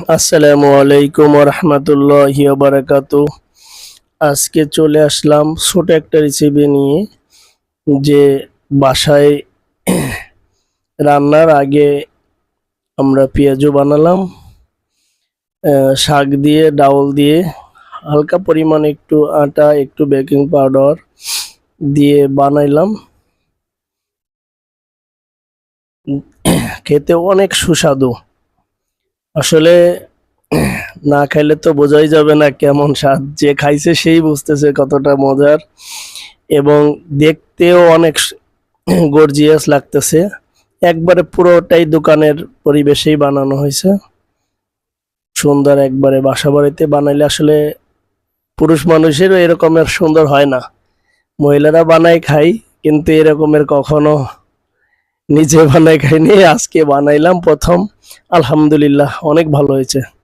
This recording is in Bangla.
আসসালামু আলাইকুম রহমতুল্লাহি বারাকাতু। আজকে চলে আসলাম ছোট একটা রেসিপি নিয়ে, যে বাসায় রান্নার আগে আমরা পেঁয়াজু বানালাম, শাক দিয়ে, ডাউল দিয়ে, হালকা পরিমাণ একটু আটা, একটু বেকিং পাউডার দিয়ে বানাইলাম। খেতে অনেক সুস্বাদু। আসলে না খাইলে তো বোঝাই যাবে না কেমন স্বাদ, যে খাইছে সেই বুঝতেছে কতটা মজার, এবং দেখতেও অনেক গর্জিয়াস লাগতেছে। একবারে পুরোটাই দোকানের পরিবেশেই বানানো হয়েছে, সুন্দর একবারে। বাসা বাড়িতে বানাইলে আসলে পুরুষ মানুষেরও এরকমের সুন্দর হয় না, মহিলারা বানায় খাই, কিন্তু এরকমের কখনো নিজে বানাই খাইনি। আজকে বানাইলাম প্রথম, আলহামদুলিল্লাহ অনেক ভালো হয়েছে।